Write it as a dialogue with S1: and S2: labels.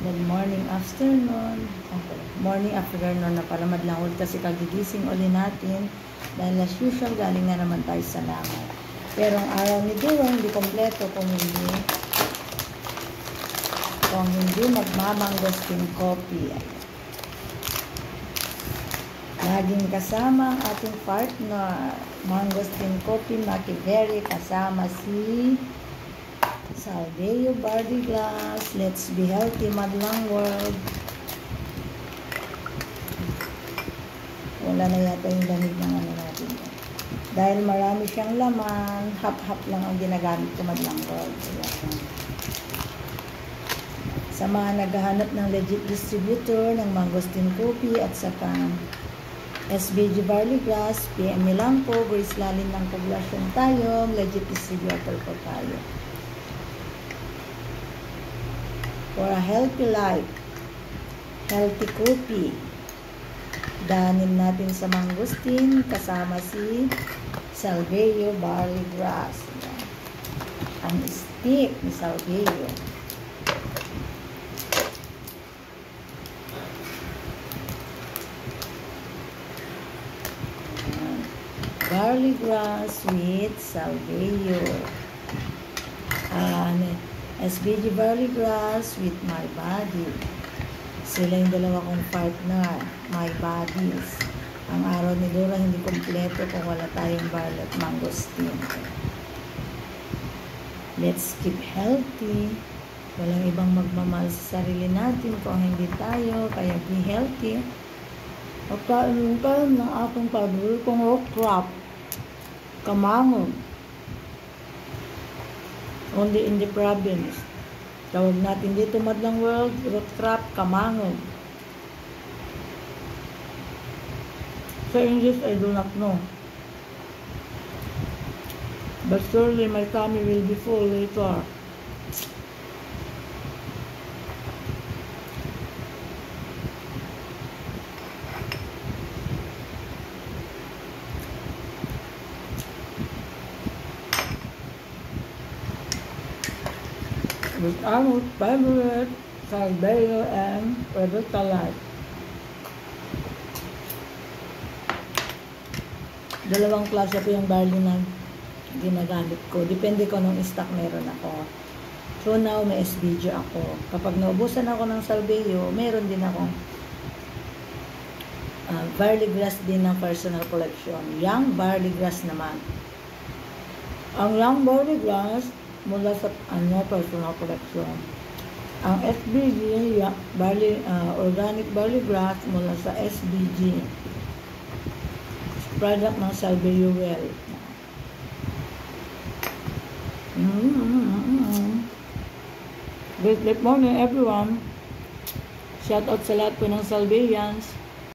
S1: Good morning, afternoon. Okay. Morning, afternoon na para madlangod kasi kagigising uli natin. Dahil as usual, galing na naman tayo sa langat. Pero ang araw ni Duro, hindi kompleto kung hindi magmamangosteen coffee. Laging kasama ang ating partner, Mangosteen Coffee Machiavelli, kasama si Salveo Barley Glass. Let's be healthy, madlang world. Wala na yata yung lamig ng ano natin. Dahil marami siyang laman, hap-hap lang ang ginagamit ko, madlang world. Sa mga naghahanap ng legit distributor ng Mangosteen Coffee at saka SBG Barley Grass, PM me lang po, Grace Lalin ng Poblasyon tayo, legit distributor po tayo. For a healthy life, healthy coffee, danin natin sa Mangosteen, kasama si Salveo Barley Grass. Ang stick ni Salveo. Barley Grass with Salveo. SBG Barley Grass with My Body. Sila yung dalawa kong partner, My Bodies. Ang araw ni Dora hindi kompleto kung wala tayong barley at mangosteen. Let's keep healthy. Walang ibang magmamahal sa sarili natin kung hindi tayo, kaya be healthy. Pagkain tayo ng ating paborito kong rock crop, kamangon. Only in the province. Tawag natin dito, madlang world, root crop, kamangon. Sa English, I do not know. But surely my tummy will be full later. With our favorite Salveo and Rebecca Light. Dalawang klase po yung barley na ginagamit ko. Depende ko nung stock meron ako. So now may SBG ako. Kapag naubusan ako ng Salveo, meron din akong barley grass din ng personal collection. Young barley grass naman. Ang young barley grass mula sa personal collection. Ang SBG, organic barley grass mula sa SBG. Product ng Salveo Well. Good morning everyone. Shout out sa lahat po ng Salveans.